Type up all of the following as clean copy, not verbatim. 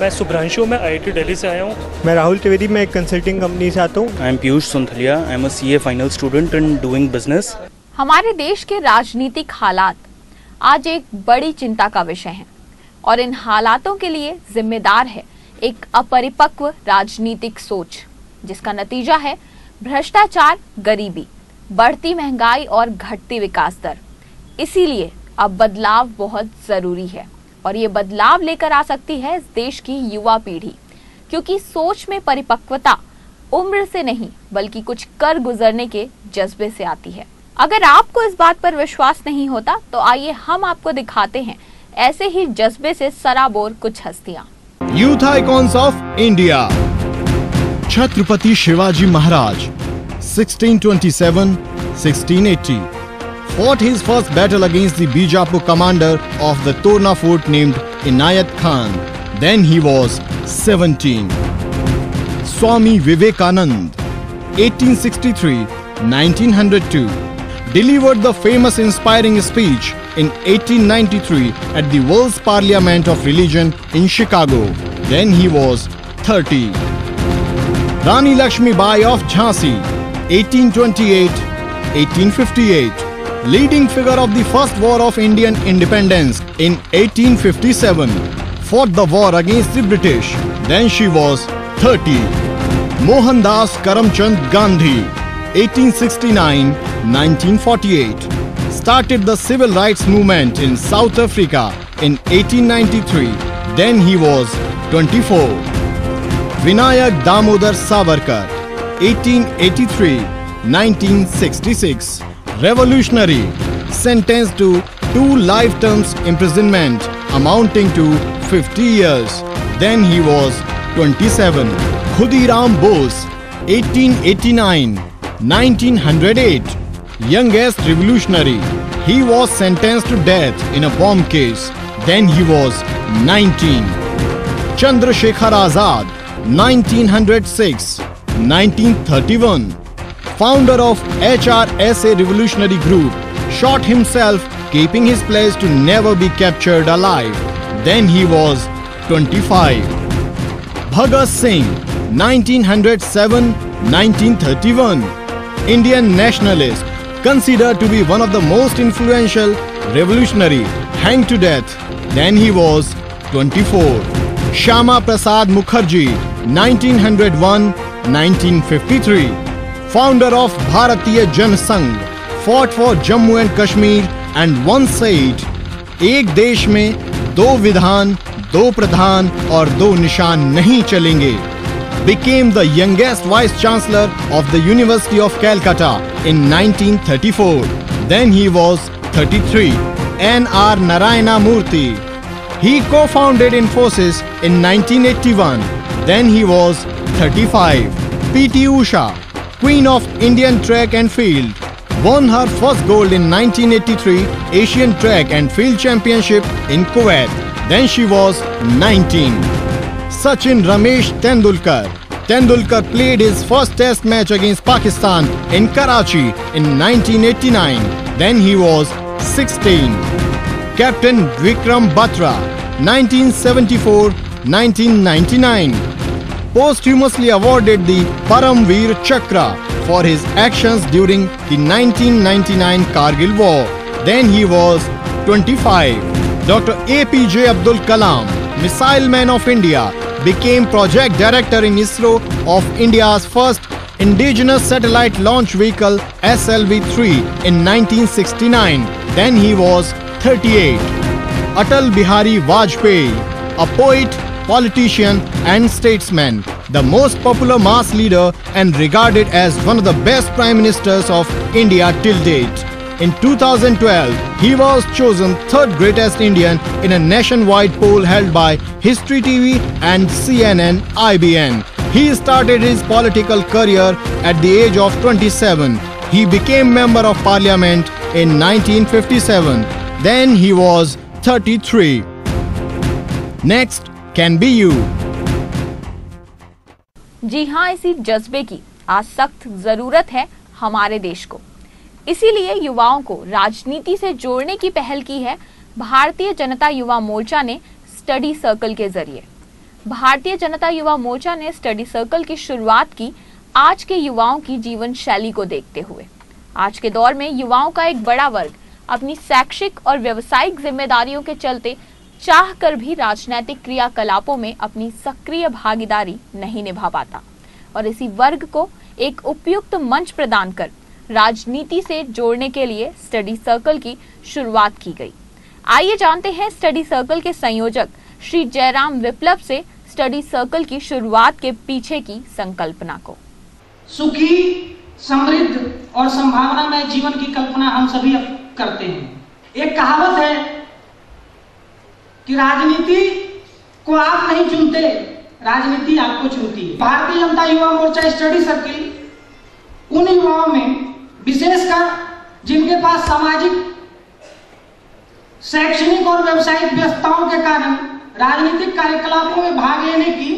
मैं शुभ्रांशु, मैं IIT दिल्ली से आया हूँ। मैं राहुल त्रिवेदी, मैं एक कंसल्टिंग कंपनी से आता हूँ। I am Piyush Sunthalia, I am a CA final student and doing business. हमारे देश के राजनीतिक हालात आज एक बड़ी चिंता का विषय हैं और इन हालातों के लिए जिम्मेदार है एक अपरिपक्व राजनीतिक सोच, जिसका नतीजा है भ्रष्टाचार, गरीबी, बढ़ती महंगाई और घटती विकास दर। इसीलिए अब बदलाव बहुत जरूरी है और ये बदलाव लेकर आ सकती है इस देश की युवा पीढ़ी, क्योंकि सोच में परिपक्वता उम्र से नहीं बल्कि कुछ कर गुजरने के जज्बे से आती है। अगर आपको इस बात पर विश्वास नहीं होता तो आइए हम आपको दिखाते हैं ऐसे ही जज्बे से सराबोर कुछ हस्तियां। Youth icons of India. Chhatrapati Shivaji Maharaj 1627-1680 fought his first battle against the Bijapur commander of the Torna fort named Inayat Khan. Then he was 17. Swami Vivekanand 1863-1902 delivered the famous inspiring speech in 1893 at the World's Parliament of Religion in Chicago. Then he was 30. Rani Lakshmi Bai of Jhansi 1828-1858, leading figure of the first war of Indian independence in 1857, fought the war against the British. Then she was 30. Mohandas Karamchand Gandhi 1869-1948 started the civil rights movement in South Africa in 1893. Then he was 24. Vinayak Damodar Savarkar 1883-1966, revolutionary, sentenced to 2 life terms imprisonment amounting to 50 years. Then he was 27. Khudiram Bose 1889-1908, youngest revolutionary. He was sentenced to death in a bomb case. Then he was 19. Chandrasekhar Azad 1906-1931, founder of HRSA revolutionary group, shot himself keeping his pledge to never be captured alive. Then he was 25. Bhagat Singh 1907-1931, Indian nationalist, considered to be one of the most influential revolutionary, hanged to death. Then he was 24. Shyama Prasad Mukherjee 1901-1953, founder of Bharatiya Jan Sangh, fought for Jammu and Kashmir and once said, एक देश में 2 विधान, 2 प्रधान और 2 निशान नहीं चलेंगे. Became the youngest vice chancellor of the University of Calcutta in 1934. Then he was 33. N.R. Narayana Murthy. He co-founded Infosys in 1981. Then he was 35. P.T. Usha, Queen of Indian Track and Field, won her first gold in 1983 Asian Track and Field Championship in Kuwait. Then she was 19. Sachin Ramesh Tendulkar. Tendulkar played his first test match against Pakistan in Karachi in 1989. Then he was 16. Captain Vikram Batra 1974-1999, posthumously awarded the Paramveer Chakra for his actions during the 1999 Kargil War. Then he was 25. Dr. APJ Abdul Kalam, Missile Man of India, became project director in ISRO of India's first indigenous satellite launch vehicle SLV-3 in 1969. Then he was 38. Atal Bihari Vajpayee, a poet, politician and statesman, the most popular mass leader and regarded as one of the best prime ministers of India till date. In 2012, he was chosen 3rd greatest Indian in a nationwide poll held by History TV and CNN IBN. He started his political career at the age of 27. He became member of parliament in 1957. Then he was 33. Next can be you. जी हाँ, इसी जज्बे की आज सख्त जरूरत है हमारे देश को। इसीलिए युवाओं को राजनीति से जोड़ने की पहल की है भारतीय जनता युवा मोर्चा ने स्टडी सर्कल के जरिए। भारतीय जनता युवा मोर्चा ने स्टडी सर्कल की शुरुआत की आज के युवाओं की जीवन शैली को देखते हुए। आज के दौर में युवाओं का एक बड़ा वर्ग अपनी शैक्षिक और व्यावसायिक जिम्मेदारियों के चलते चाह कर भी राजनीतिक क्रियाकलापों में अपनी सक्रिय भागीदारी नहीं निभा पाता और इसी वर्ग को एक उपयुक्त मंच प्रदान कर राजनीति से जोड़ने के लिए स्टडी सर्कल की शुरुआत की गई। आइए जानते हैं स्टडी सर्कल के संयोजक श्री जयराम विप्लव से स्टडी सर्कल की शुरुआत के पीछे की संकल्पना को। सुखी, समृद्ध और संभावनामय जीवन की कल्पना हम सभी करते हैं। एक कहावत है कि राजनीति को आप नहीं चुनते, राजनीति आपको चुनती है। भारतीय जनता युवा मोर्चा स्टडी सर्किल उन युवाओं में विशेषकर जिनके पास सामाजिक, शैक्षणिक और व्यावसायिक व्यस्तताओं के कारण राजनीतिक कार्यकलापों में भाग लेने की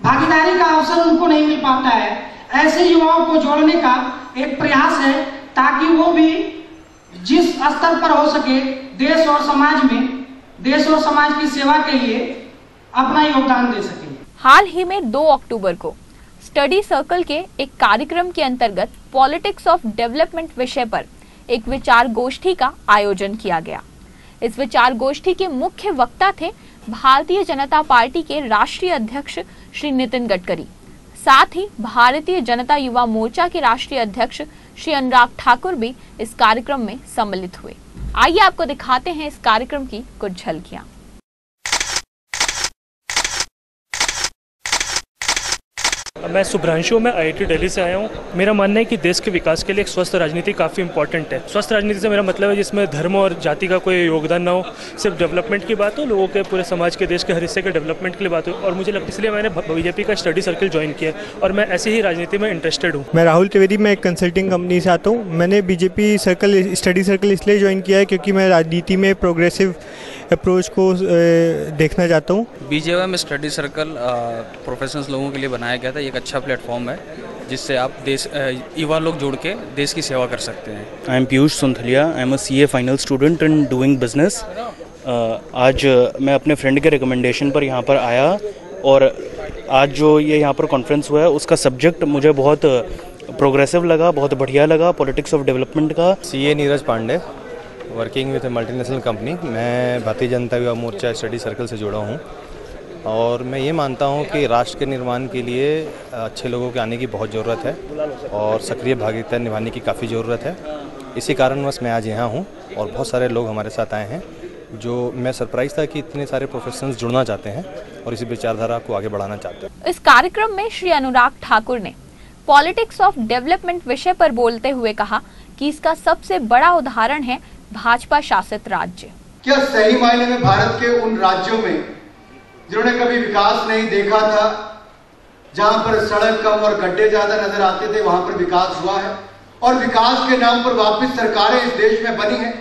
भागीदारी का अवसर उनको नहीं मिल पाता है, ऐसे युवाओं को जोड़ने का एक प्रयास है ताकि वो भी जिस स्तर पर हो सके देश और समाज की सेवा के लिए अपना योगदान दे सके। हाल ही में 2 अक्टूबर को स्टडी सर्कल के एक कार्यक्रम के अंतर्गत पॉलिटिक्स ऑफ डेवलपमेंट विषय पर एक विचार गोष्ठी का आयोजन किया गया। इस विचार गोष्ठी के मुख्य वक्ता थे भारतीय जनता पार्टी के राष्ट्रीय अध्यक्ष श्री नितिन गडकरी। साथ ही भारतीय जनता युवा मोर्चा के राष्ट्रीय अध्यक्ष श्री अनुराग ठाकुर भी इस कार्यक्रम में सम्मिलित हुए। आइए आपको दिखाते हैं इस कार्यक्रम की कुछ झलकियां। मैं शुभ्रांशु, मैं IIT दिल्ली से आया हूँ। मेरा मानना है कि देश के विकास के लिए एक स्वस्थ राजनीति काफ़ी इंपॉर्टेंट है। स्वस्थ राजनीति से मेरा मतलब है जिसमें धर्म और जाति का कोई योगदान ना हो, सिर्फ डेवलपमेंट की बात हो, लोगों के पूरे समाज के, देश के हर हिस्से के डेवलपमेंट के लिए बात हो। और मुझे लगता है इसलिए मैंने बीजेपी का स्टडी सर्कल ज्वाइन किया और मैं ऐसी ही राजनीति में इंटरेस्टेड हूँ। मैं राहुल त्रिवेदी, मैं एक कंसल्टिंग कंपनी से आता हूँ। मैंने बीजेपी स्टडी सर्कल इसलिए ज्वाइन किया है क्योंकि मैं राजनीति में प्रोग्रेसिव अप्रोच को देखना चाहता हूँ। बीजेपी में स्टडी सर्कल प्रोफेशनल्स लोगों के लिए बनाया गया था। एक अच्छा प्लेटफॉर्म है जिससे आप युवा लोग जुड़ के देश की सेवा कर सकते हैं। I am Piyush Sunthalia, I am a CA final student and doing business. आज मैं अपने फ्रेंड के रिकमेंडेशन पर यहाँ पर आया और आज जो ये यहाँ पर कॉन्फ्रेंस हुआ है उसका सब्जेक्ट मुझे बहुत प्रोग्रेसिव लगा, बहुत बढ़िया लगा, पॉलिटिक्स ऑफ डेवलपमेंट का। CA Neeraj Pandey, working with a multinational company. मैं भारतीय जनता युवा मोर्चा स्टडी सर्कल से जुड़ा हूँ और मैं ये मानता हूँ कि राष्ट्र के निर्माण के लिए अच्छे लोगों के आने की बहुत ज़रूरत है और सक्रिय भागीदारी निभाने की काफ़ी ज़रूरत है। इसी कारणवश मैं आज यहाँ हूँ और बहुत सारे लोग हमारे साथ आए हैं जो मैं सरप्राइज था कि इतने सारे प्रोफेशनल्स जुड़ना चाहते हैं और इसी विचारधारा को आगे बढ़ाना चाहते हैं। इस कार्यक्रम में श्री अनुराग ठाकुर ने पॉलिटिक्स ऑफ डेवलपमेंट विषय पर बोलते हुए कहा कि इसका सबसे बड़ा उदाहरण है भाजपा शासित राज्य। क्या सही मायने में भारत के उन राज्यों में जिन्होंने कभी विकास नहीं देखा था, जहां पर सड़क कम और गड्ढे ज्यादा नजर आते थे, वहां पर विकास हुआ है और विकास के नाम पर वापस सरकारें इस देश में बनी हैं।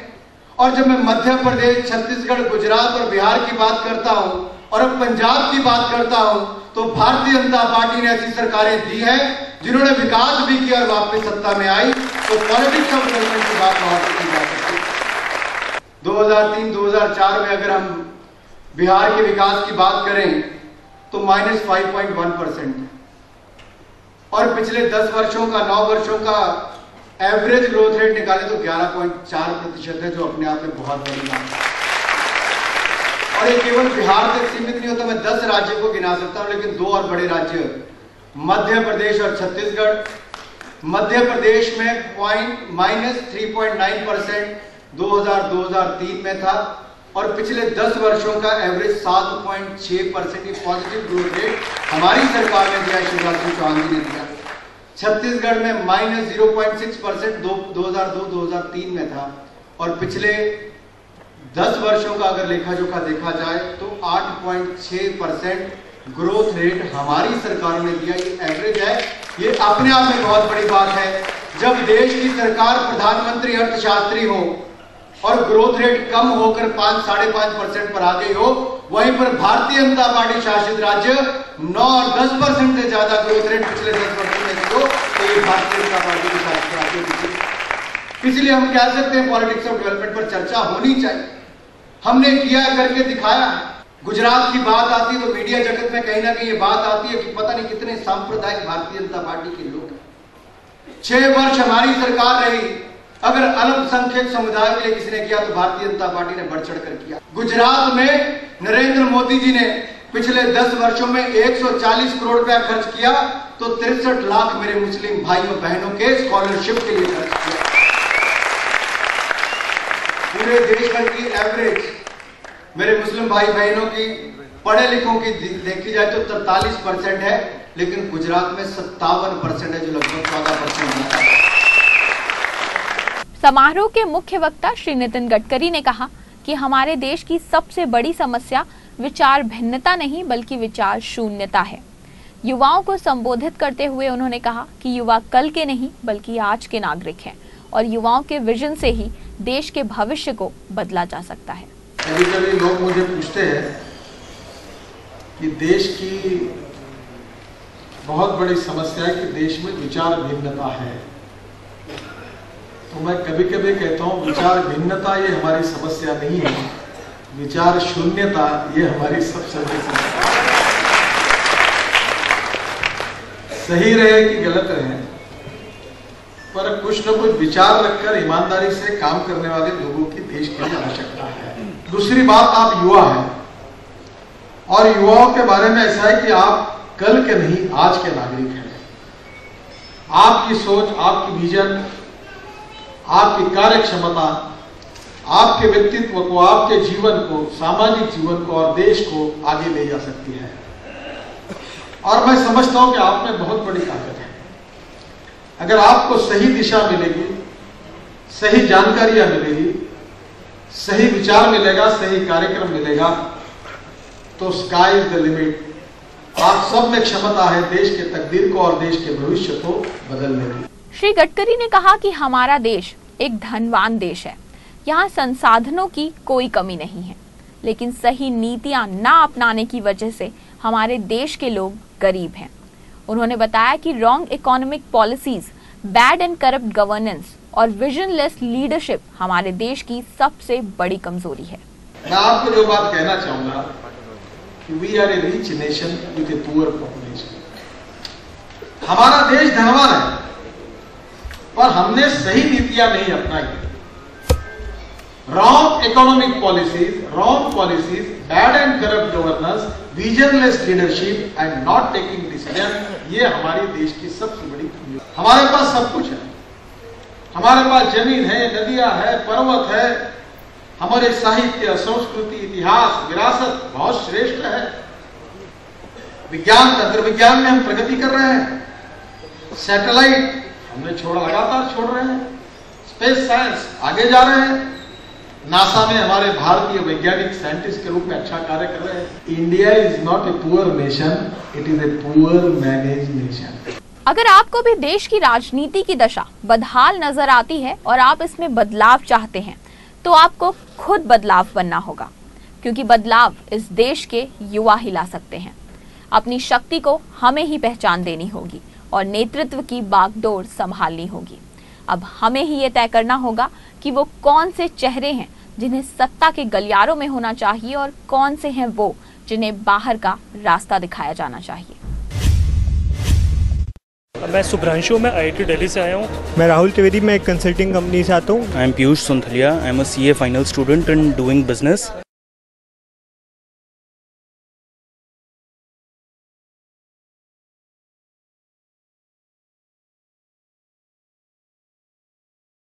और जब मैं मध्य प्रदेश, छत्तीसगढ़, गुजरात और बिहार की बात करता हूं और अब पंजाब की बात करता हूं तो भारतीय जनता पार्टी ने ऐसी सरकारें दी है जिन्होंने विकास भी किया और वापस सत्ता में आई। तो पॉलिटिक्स ऑफ डेवलपमेंट की बात वहां पर की जा सकती है। 2003-2004 में अगर हम बिहार के विकास की बात करें तो -5.1% है और पिछले 10 वर्षों का, 9 वर्षों का एवरेज ग्रोथ रेट निकाले तो 11.4% है, जो अपने आप में बहुत बड़ी बात है। और ये केवल बिहार तक सीमित नहीं होता, मैं 10 राज्यों को गिना सकता हूं, लेकिन 2 और बड़े राज्य मध्य प्रदेश और छत्तीसगढ़। मध्य प्रदेश में -3.9% 2002-2003 में था और पिछले 10 वर्षों का एवरेज 7.6% पॉजिटिव ग्रोथ रेट हमारी सरकार ने दिया, शिवराज सिंह चौहान जी ने दिया। छत्तीसगढ़ में -0.6% 2002-2003 में था और पिछले 10 वर्षों का अगर लेखा जोखा देखा जाए तो 8.6% ग्रोथ रेट हमारी सरकार ने दिया। ये एवरेज है, ये अपने आप में बहुत बड़ी बात है। जब देश की सरकार प्रधानमंत्री अर्थशास्त्री हो और ग्रोथ रेट कम होकर 5-5.5% पर आ गई हो, वहीं पर भारतीय जनता पार्टी शासित राज्य 9 और 10% से ज्यादा ग्रोथ रेट पिछले 10 वर्षों में हो, तो ये भारतीय जनता पार्टी के शासित राज्य। इसलिए हम कह सकते हैं पॉलिटिक्स ऑफ डेवलपमेंट पर चर्चा होनी चाहिए। हमने किया करके दिखाया। गुजरात की बात आती है तो मीडिया जगत में कहीं ना कहीं ये बात आती है कि पता नहीं कितने सांप्रदायिक भारतीय जनता पार्टी के लोग हैं। 6 वर्ष हमारी सरकार रही, अगर अल्पसंख्यक समुदाय के लिए किसी ने किया तो भारतीय जनता पार्टी ने बढ़ चढ़ कर किया। गुजरात में नरेंद्र मोदी जी ने पिछले 10 वर्षों में 140 करोड़ रुपया खर्च किया तो 63 लाख मेरे मुस्लिम भाइयों बहनों के स्कॉलरशिप के लिए खर्च किया। पूरे देश भर की एवरेज मेरे मुस्लिम भाई बहनों की पढ़े लिखों की देखी जाए तो 43% है, लेकिन गुजरात में 57% है, जो लगभग 14% है। समारोह के मुख्य वक्ता श्री नितिन गडकरी ने कहा कि हमारे देश की सबसे बड़ी समस्या विचार भिन्नता नहीं बल्कि विचार शून्यता है। युवाओं को संबोधित करते हुए उन्होंने कहा कि युवा कल के नहीं बल्कि आज के नागरिक हैं और युवाओं के विजन से ही देश के भविष्य को बदला जा सकता है। कभी कभी लोग मुझे पूछते हैं कि देश की बहुत बड़ी समस्या है कि देश में विचार भिन्नता है, तो मैं कभी कभी कहता हूँ विचार भिन्नता ये हमारी समस्या नहीं है, विचार शून्यता ये हमारी सबसे बड़ी समस्या है। सही रहे कि गलत रहे, पर कुछ न कुछ विचार रखकर ईमानदारी से काम करने वाले लोगों की देश के लिए आवश्यकता है। दूसरी बात, आप युवा हैं और युवाओं के बारे में ऐसा है कि आप कल के नहीं आज के नागरिक हैं। आपकी सोच, आपकी विजन, आपकी कार्य क्षमता आपके व्यक्तित्व को, आपके जीवन को, सामाजिक जीवन को और देश को आगे ले जा सकती है। और मैं समझता हूं कि आप में बहुत बड़ी ताकत है। अगर आपको सही दिशा मिलेगी, सही जानकारियां मिलेगी, सही विचार मिलेगा, सही कार्यक्रम मिलेगा, तो स्काई इज द लिमिट। आप सब में क्षमता है देश के तकदीर को और देश के भविष्य को बदलने की। श्री गडकरी ने कहा कि हमारा देश एक धनवान देश है, यहाँ संसाधनों की कोई कमी नहीं है, लेकिन सही नीतियां ना अपनाने की वजह से हमारे देश के लोग गरीब हैं। उन्होंने बताया कि wrong economic policies, bad and corrupt governance और विजनलेस लीडरशिप हमारे देश की सबसे बड़ी कमजोरी है। मैं आपको जो बात कहना चाहूंगा कि we are a rich nation with a poor population. हमारा देश धनवान है, पर हमने सही नीतियां नहीं अपनाई। Wrong economic policies, bad and corrupt governance, visionless leadership and not taking decision, ये हमारी देश की सबसे बड़ी कमजोरी। हमारे पास सब कुछ है, हमारे पास जमीन है, नदियां है, पर्वत है, हमारे साहित्य, संस्कृति, इतिहास, विरासत बहुत श्रेष्ठ है। विज्ञान, तंत्र विज्ञान में हम प्रगति कर रहे हैं। सैटेलाइट हमने लगातार छोड़ रहे हैं। स्पेस साइंस आगे जा रहे हैं। नासा में हमारे भारतीय वैज्ञानिक साइंटिस्ट के रूप में अच्छा कार्य कर रहे हैं। India is not a poor nation, it is a poor managed nation. अगर आपको भी देश की राजनीति की दशा बदहाल नजर आती है और आप इसमें बदलाव चाहते हैं, तो आपको खुद बदलाव बनना होगा, क्योंकि बदलाव इस देश के युवा ही ला सकते हैं। अपनी शक्ति को हमें ही पहचान देनी होगी और नेतृत्व की बागडोर संभालनी होगी। अब हमें ही ये तय करना होगा कि वो कौन से चेहरे हैं जिन्हें सत्ता के गलियारों में होना चाहिए और कौन से हैं वो जिन्हें बाहर का रास्ता दिखाया जाना चाहिए। मैं शुभ्रांशु, मैं IIT दिल्ली से आया हूँ। मैं राहुल त्रिवेदी, मैं एक कंसल्टिंग कंपनी से आता हूँ। I am Piyush Sunthalia, I am a CA final student and doing business.